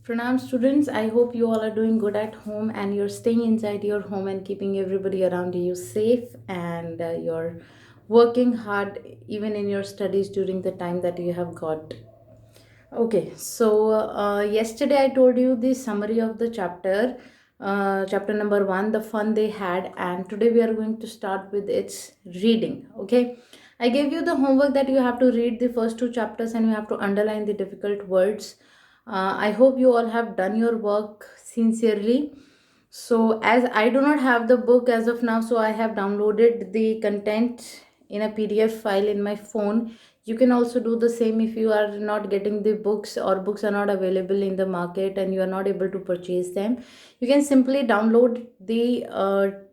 Pranam students, I hope you all are doing good at home and you're staying inside your home and keeping everybody around you safe and you're working hard even in your studies during the time that you have got. Okay, so yesterday I told you the summary of the chapter, chapter number one, the fun they had, and today we are going to start with its reading. Okay, I gave you the homework that you have to read the first two chapters and you have to underline the difficult words. I hope you all have done your work sincerely. So, as I do not have the book as of now, so I have downloaded the content in a PDF file in my phone. You can also do the same if you are not getting the books or books are not available in the market and you are not able to purchase them. You can simply download the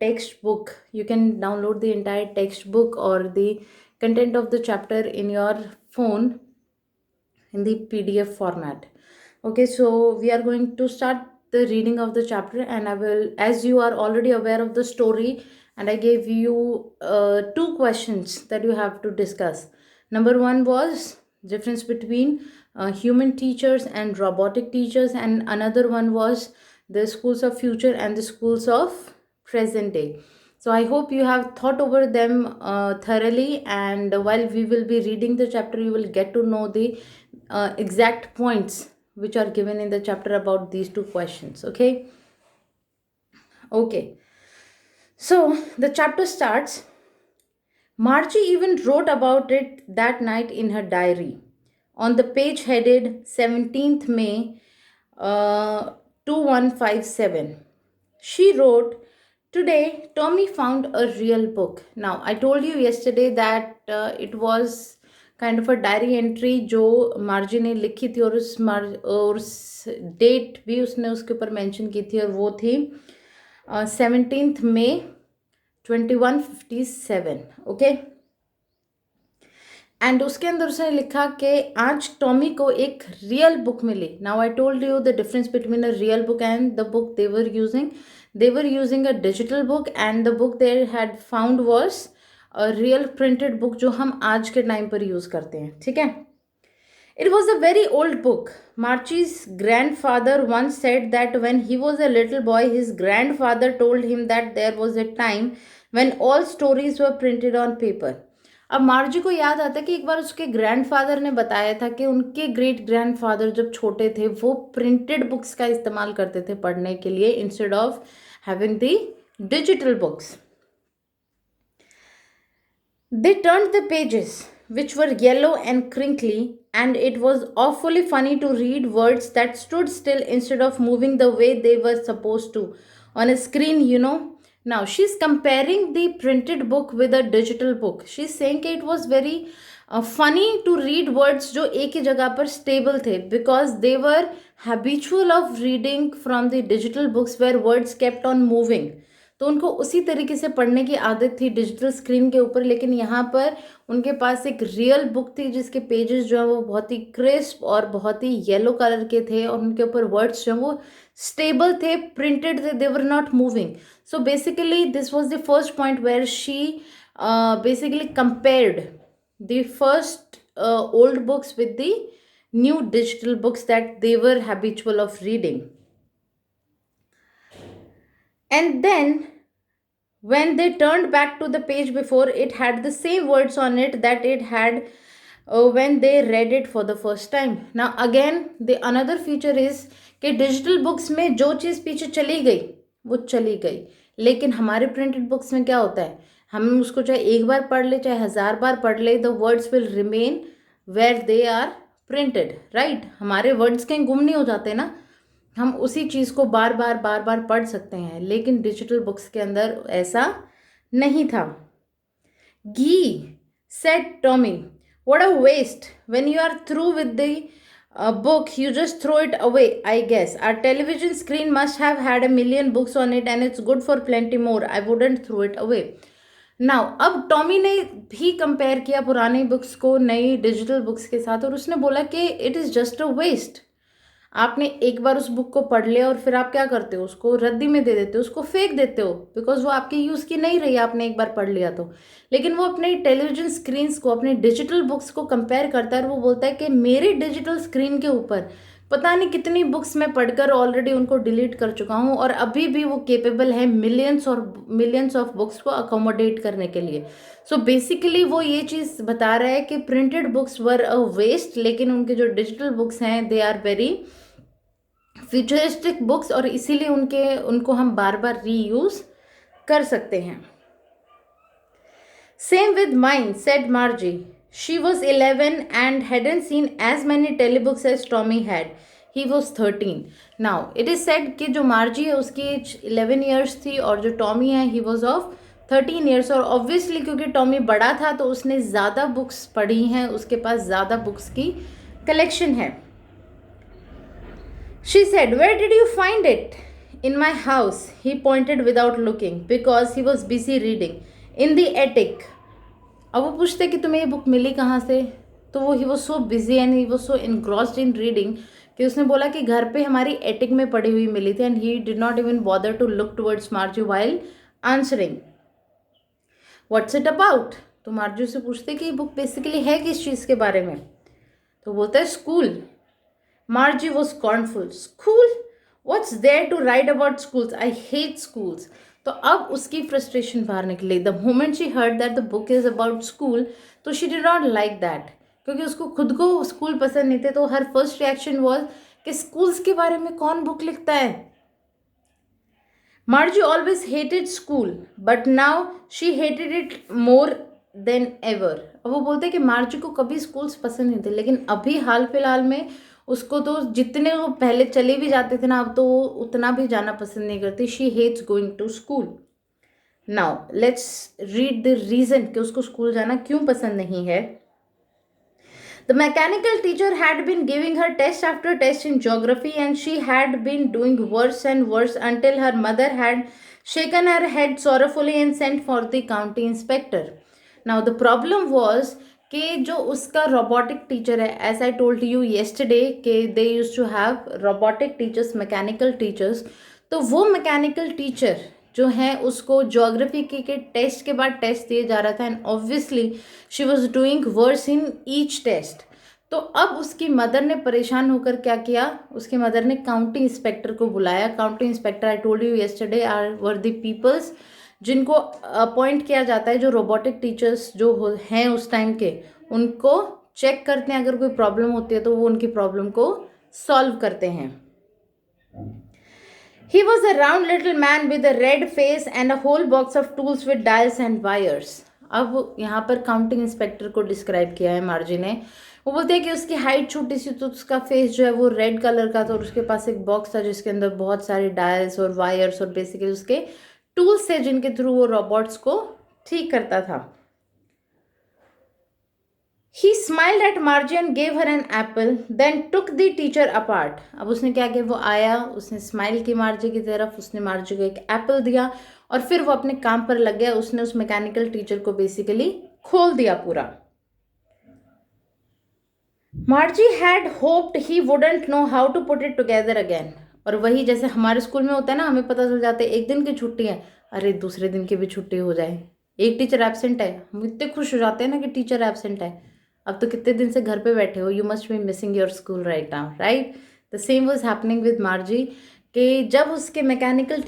textbook. You can download the entire textbook or the content of the chapter in your phone in the PDF format. Okay, so we are going to start the reading of the chapter, and I will, as you are already aware of the story, and I gave you two questions that you have to discuss. Number one was difference between human teachers and robotic teachers, and another one was the schools of future and the schools of present day. So I hope you have thought over them thoroughly, and while we will be reading the chapter, you will get to know the exact points which are given in the chapter about these two questions. Okay, so the chapter starts. Margie even wrote about it that night in her diary on the page headed 17th May 2157. She wrote, "Today, Tommy found a real book." Now, I told you yesterday that it was kind of a diary entry जो मार्जी ने लिखी थी, और उस date भी उसने उसके ऊपर मेंशन की थी, और वो थी 17 मई 2157. ओके, एंड उसके अंदर उसने लिखा कि आज टॉमी को एक रियल बुक मिली. Now I told you the difference between a real book and the book they were using a digital book, and the book they had found was a real printed book जो हम आज के time पर use करते हैं. ठीक है, it was a very old book. Marchie's grandfather once said that when he was a little boy, his grandfather told him that there was a time when all stories were printed on paper. अब मार्जी को याद आता है कि एक बार उसके grandfather ने बताया था कि उनके ग्रेट ग्रैंडफादर जब छोटे थे वो प्रिंटेड बुक्स का इस्तेमाल करते थे पढ़ने के लिए instead of having the digital books. They turned the pages, which were yellow and crinkly, and it was awfully funny to read words that stood still instead of moving the way they were supposed to on a screen. Now, she's comparing the printed book with a digital book. She's saying that it was very funny to read words जो एक ही जगह पर stable थे, because they were habitual of reading from the digital books where words kept on moving. तो उनको उसी तरीके से पढ़ने की आदत थी डिजिटल स्क्रीन के ऊपर, लेकिन यहाँ पर उनके पास एक रियल बुक थी जिसके पेजेस जो है वो बहुत ही क्रिस्प और बहुत ही येलो कलर के थे, और उनके ऊपर वर्ड्स जो है वो स्टेबल थे, प्रिंटेड थे, they were not moving. So basically this was the first point where she basically compared the first old books with the new digital books that they were habitual of reading. And then when they turned back to the page before, it had the same words on it that it had when they read it for the first time. Now again, the another feature is कि digital books में जो चीज़ पीछे चली गई वो चली गई, लेकिन हमारे प्रिंटेड बुक्स में क्या होता है, हम उसको चाहे एक बार पढ़ ले चाहे 1000 बार पढ़ ले, the words will remain where they are printed. Right, हमारे वर्ड्स कहीं गुम नहीं हो जाते ना, हम उसी चीज़ को बार बार पढ़ सकते हैं, लेकिन डिजिटल बुक्स के अंदर ऐसा नहीं था. He said Tommy, what a waste, when you are through with the book you just throw it away. I guess our television screen must have had a million books on it and it's good for plenty more. I wouldn't throw it away. Now अब Tommy ने भी compare किया पुरानी books को नई digital books के साथ, और उसने बोला कि it is just a waste. आपने एक बार उस बुक को पढ़ लिया और फिर आप क्या करते हो, उसको रद्दी में दे देते हो, उसको फेंक देते हो, बिकॉज वो आपके यूज़ की नहीं रही, आपने एक बार पढ़ लिया तो. लेकिन वो अपने टेलीविजन स्क्रीन्स को, अपने डिजिटल बुक्स को कंपेयर करता है, और वो बोलता है कि मेरे डिजिटल स्क्रीन के ऊपर पता नहीं कितनी बुक्स मैं पढ़कर ऑलरेडी उनको डिलीट कर चुका हूँ, और अभी भी वो केपेबल है मिलियंस ऑफ बुक्स को अकोमोडेट करने के लिए। सो बेसिकली वो ये चीज़ बता रहा है कि printed books were a waste, लेकिन उनके जो डिजिटल बुक्स हैं they are very futuristic books, और इसीलिए उनको हम बार बार रीयूज कर सकते हैं। Same with mine, said Margie. She was 11 and hadn't seen as many telebooks as Tommy had. He was 13. Now, it is said कि जो मार्जी है उसकी एज 11 ईयर्स थी, और जो टॉमी है ही वॉज ऑफ 13 ईयर्स। और ऑब्वियसली क्योंकि टॉमी बड़ा था तो उसने ज़्यादा बुक्स पढ़ी हैं, उसके पास ज़्यादा बुक्स की कलेक्शन है। She said, "Where did you find it?" "In my house." He pointed without looking, because he was busy reading. "In the attic." अब वो पूछते कि तुम्हें ये बुक मिली कहाँ से, तो वो he was so busy and he was so engrossed in reading कि उसने बोला कि घर पे हमारी एटिक में पड़ी हुई मिली थी, and he did not even bother to look towards Margie while answering. What's it about? तो मार्जी से पूछते कि ये बुक बेसिकली है किस चीज़ के बारे में, तो बोलता है school. Margie was scornful. School? What's there to write about schools? I hate schools. तो अब उसकी frustration बाहर निकली. The moment she heard that the book is about school, तो she did not like that. क्योंकि उसको खुद को स्कूल पसंद नहीं थे, तो her first reaction was कि schools के बारे में कौन बुक लिखता है। Margie always hated school, but now she hated it more than ever. अब वो बोलते हैं कि मार्जी को कभी स्कूल्स पसंद नहीं थे, लेकिन अभी हाल फिलहाल में उसको तो जितने वो पहले चले भी जाते थे ना, अब तो वो उतना भी जाना पसंद नहीं करती। She hates going to school. Now let's read the reason कि उसको स्कूल जाना क्यों पसंद नहीं है। The mechanical teacher had been giving her test after test in geography, and she had been doing worse and worse until her mother had shaken her head sorrowfully and sent for the county inspector. Now the problem was कि जो उसका robotic teacher है, as I told you yesterday कि they use to have robotic teachers, mechanical teachers, तो वो mechanical teacher जो है उसको ज्योग्राफी के टेस्ट के बाद टेस्ट दिए जा रहा था, and obviously she was doing worse in each test. तो अब उसकी मदर ने परेशान होकर क्या किया, उसकी मदर ने काउंटी इंस्पेक्टर को बुलाया। County inspector, I told you yesterday, are were the peoples जिनको अपॉइंट किया जाता है, जो रोबोटिक टीचर्स जो हैं उस टाइम के, उनको चेक करते हैं, अगर कोई प्रॉब्लम होती है तो वो उनकी प्रॉब्लम को सॉल्व करते हैं। He was a round little man with a red face and a whole box of tools with dials and wires. अब यहाँ पर काउंटिंग इंस्पेक्टर को डिस्क्राइब किया है मार्जी ने। वो बोलते हैं कि उसकी हाइट छोटी सी, तो उसका फेस जो है वो रेड कलर का था, और उसके पास एक बॉक्स था जिसके अंदर बहुत सारे डायल्स और वायर्स और बेसिकली उसके टूल्स थे जिनके थ्रू वो रोबोट्स को ठीक करता था। He smiled at Margie and gave her an apple, then took the teacher apart. अब उसने क्या किया, वो आया, उसने स्माइल की मार्जी की तरफ, उसने मार्जी को एक एप्पल दिया, और फिर वो अपने काम पर लग गया। उसने उस मैकेनिकल टीचर को बेसिकली खोल दिया पूरा। Margie had hoped he wouldn't know how to put it together again. और वही जैसे हमारे स्कूल में होता है ना, हमें पता चल जाता है एक दिन की छुट्टी है, अरे दूसरे दिन की भी छुट्टी हो जाए, एक टीचर एब्सेंट है, हम इतने खुश हो जाते हैं ना कि टीचर एब्सेंट है, अब तो कितने दिन से घर पे बैठे हो, you must be missing your school right now, right. The same was happening with मार्जी कि जब उसके मैकेनिकल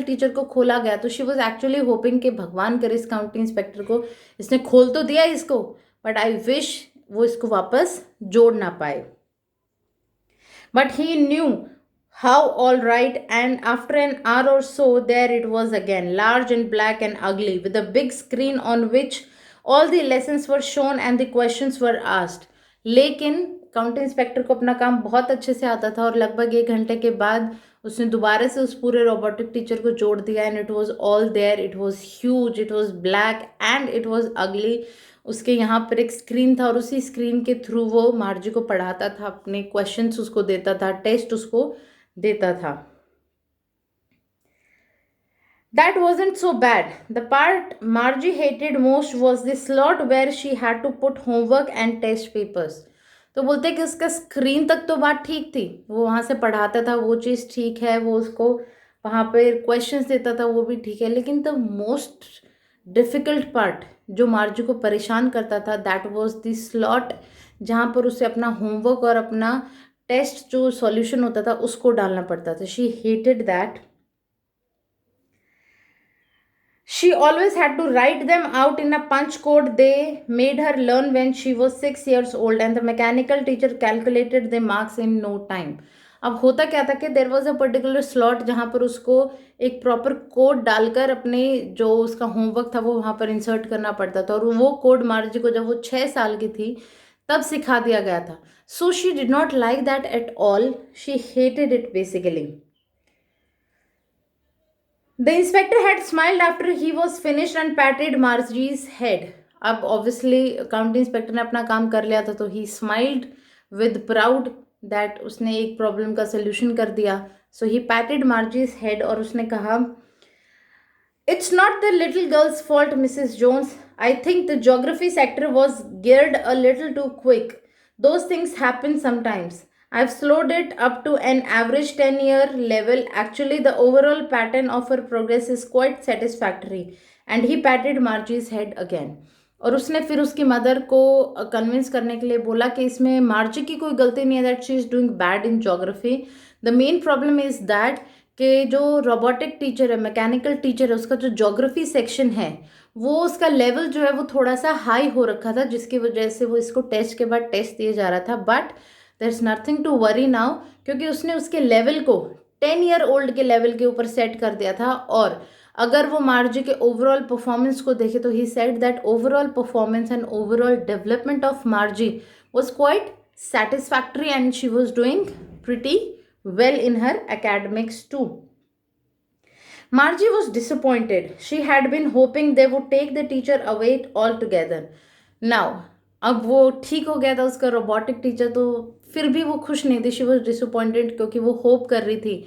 टीचर को खोला गया, तो शी वॉज एक्चुअली होपिंग कि भगवान करे इस काउंटी इंस्पेक्टर को, इसने खोल तो दिया इसको, बट आई विश वो इसको वापस जोड़ ना पाए। But he new how all right, and after an hour or so there it was again, large and black and ugly, with a big screen on which all the lessons were shown and the questions were asked. लेकिन county inspector को अपना काम बहुत अच्छे से आता था, और लगभग 1 घंटे के बाद उसने दोबारा से उस पूरे रोबोटिक टीचर को जोड़ दिया, and it was all there, it was huge, it was black and it was ugly. उसके यहाँ पर एक स्क्रीन था, और उसी स्क्रीन के थ्रू वो मार्जी को पढ़ाता था, अपने क्वेश्चंस उसको देता था, टेस्ट उसको देता था। That wasn't so bad. The part Margie hated most was the slot where she had to put homework and test papers. तो बोलते हैं कि उसका स्क्रीन तक तो बात ठीक थी, वो वहाँ से पढ़ाता था, वो चीज़ ठीक है, वो उसको वहाँ पे क्वेश्चंस देता था, वो भी ठीक है, लेकिन द मोस्ट डिफ़िकल्ट पार्ट जो मार्जी को परेशान करता था, दैट वाज द स्लॉट जहाँ पर उसे अपना होमवर्क और अपना टेस्ट जो सॉल्यूशन होता था उसको डालना पड़ता था. She hated that. She always had to write them out in a punch code they made her learn when she was 6 years old, and the mechanical teacher calculated the marks in no time. अब होता क्या था कि there was a particular slot जहाँ पर उसको एक proper code डालकर अपने जो उसका होमवर्क था वो वहाँ पर इंसर्ट करना पड़ता था, और वो कोड मार्जी को जब वो 6 साल की थी तब सिखा दिया गया था. So she did not like that at all. She hated it basically. The inspector had smiled after he was finished and patted Margie's head. अब obviously काउंटी इंस्पेक्टर ने अपना काम कर लिया था तो he smiled with proud that उसने एक प्रॉब्लम का सोल्यूशन कर दिया. So he patted Margie's head और उसने कहा, It's not the little girl's fault, Mrs. Jones. I think the geography sector was geared a little too quick. Those things happen sometimes. I've slowed it up to an average 10-year level. Actually, the overall pattern of her progress is quite satisfactory. And he patted Margie's head again. और उसने फिर उसकी mother को convince करने के लिए बोला कि इसमें मार्जी की कोई गलती नहीं है, that she is doing bad in geography. The main problem is that कि जो रोबोटिक टीचर है, मैकेनिकल टीचर है, उसका जो ज्योग्राफी सेक्शन है वो उसका लेवल जो है वो थोड़ा सा हाई हो रखा था, जिसकी वजह से वो इसको टेस्ट के बाद टेस्ट दिया जा रहा था. But there is nothing to worry now, क्योंकि उसने उसके लेवल को 10 ईयर ओल्ड के लेवल के ऊपर सेट कर दिया था. और अगर वो मार्जी के ओवरऑल परफॉर्मेंस को देखे तो he said that overall performance and overall development of मार्जी was quite satisfactory and she was doing pretty well in her academics too. Margie was disappointed. She had been hoping they would take the teacher away altogether. Now, अब वो ठीक हो गया था उसका robotic teacher, तो फिर भी वो खुश नहीं थी. शी वॉज डिसअपॉइंटेड क्योंकि वो होप कर रही थी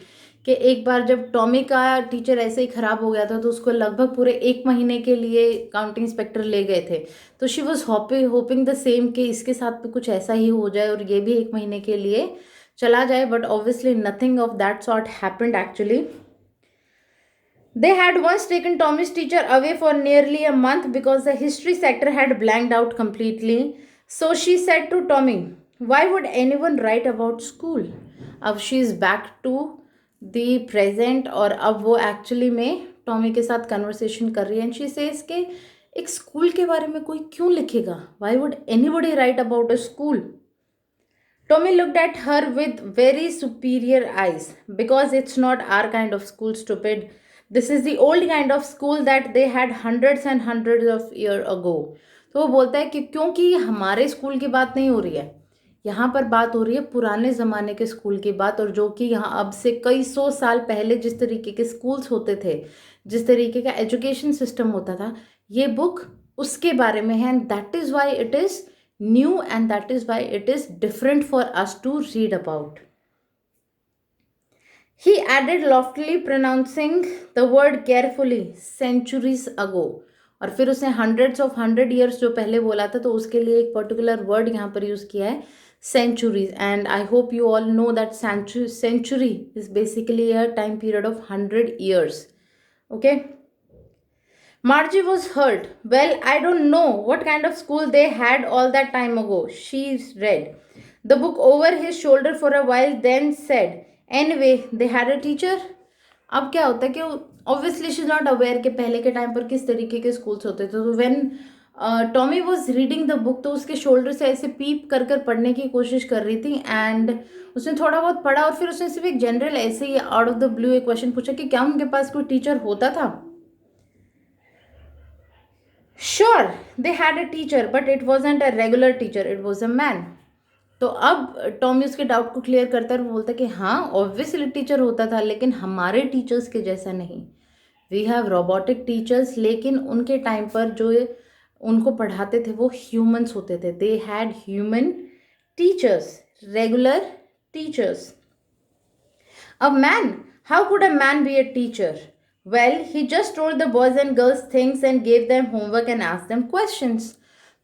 कि एक बार जब टॉमी का टीचर ऐसे ही ख़राब हो गया था तो उसको लगभग पूरे 1 महीने के लिए काउंटिंग इंस्पेक्टर ले गए थे. तो she was hoping the same कि इसके साथ भी कुछ ऐसा ही हो जाए और ये भी 1 महीने के लिए चला जाए. But obviously nothing of that sort happened actually. They had once taken Tommy's teacher away for nearly a month because the history sector had blanked out completely. So she said to Tommy, Why would anyone write about school? अब she is back to the present और अब वो actually में Tommy के साथ conversation कर रही है. एंड शी सेज के एक स्कूल के बारे में कोई क्यों लिखेगा? Why would anybody write about a school? Tommy looked at her with very superior eyes. Because it's not our kind of school, stupid. This is the old kind of school that they had hundreds and hundreds of years ago. तो वो बोलता है कि क्योंकि हमारे school की बात नहीं हो रही है, यहाँ पर बात हो रही है पुराने ज़माने के स्कूल की बात, और जो कि यहाँ अब से कई 100 साल पहले जिस तरीके के स्कूल्स होते थे, जिस तरीके का एजुकेशन सिस्टम होता था, ये बुक उसके बारे में है. And that is why it is new and that is why it is different for us to read about. He added loftily, pronouncing the word carefully, centuries ago. और फिर उसने hundred years जो पहले बोला था तो उसके लिए एक पर्टिकुलर वर्ड यहाँ पर यूज़ किया है, centuries. And I hope you all know that century is basically a time period of 100 years. Okay. Margie was hurt. Well, I don't know what kind of school they had all that time ago. She read the book over his shoulder for a while, then said, Anyway, they had a teacher. अब क्या होता है कि obviously she is not aware कि पहले के time पर किस तरीके के स्कूल्स होते थे. तो when Tommy was reading the book तो उसके शोल्डर से ऐसे पीप कर कर पढ़ने की कोशिश कर रही थी. एंड उसने थोड़ा बहुत पढ़ा और फिर उसने सिर्फ एक जनरल ऐसे ही आउट ऑफ द ब्लू एक क्वेश्चन पूछा कि क्या उनके पास कोई टीचर होता था. Sure they had a teacher but it wasn't a regular teacher, it was a man. तो अब टॉमी उसके डाउट को क्लियर करता है और बोलता है कि हाँ ऑब्वियसली टीचर होता था, लेकिन हमारे टीचर्स के जैसा नहीं. वी हैव रोबोटिक टीचर्स, लेकिन उनके टाइम पर जो उनको पढ़ाते थे वो ह्यूमंस होते थे. They had human teachers, regular teachers. A man, how could a man be a teacher? Well, he just told the boys and girls things and gave them homework and asked them questions.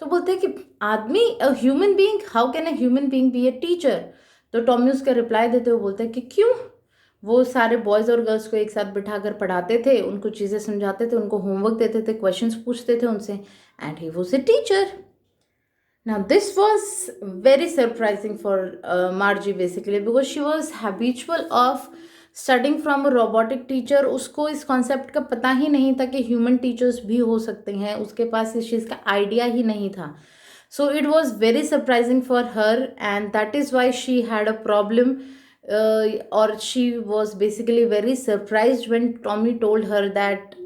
तो बोलते हैं कि आदमी, a human being, how can a human being be a teacher? तो Tommy उसका reply देते हुए बोलते हैं कि क्यों, वो सारे बॉयज़ और गर्ल्स को एक साथ बिठाकर पढ़ाते थे, उनको चीज़ें समझाते थे, उनको होमवर्क देते थे, क्वेश्चंस पूछते थे उनसे, and he was a teacher. Now, this was very surprising for Margie basically, because she was habitual of studying from a robotic teacher. उसको इस कॉन्सेप्ट का पता ही नहीं था कि ह्यूमन टीचर्स भी हो सकते हैं, उसके पास इस चीज़ का आइडिया ही नहीं था. So it was very surprising for her, and that is why she had a problem, or she was basically very surprised when Tommy told her that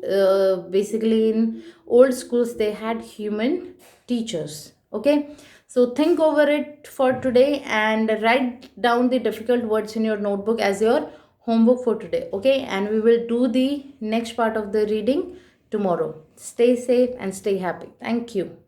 basically in old schools they had human teachers. Okay, so think over it for today and write down the difficult words in your notebook as your homework for today. Okay, and we will do the next part of the reading tomorrow. Stay safe and stay happy. Thank you.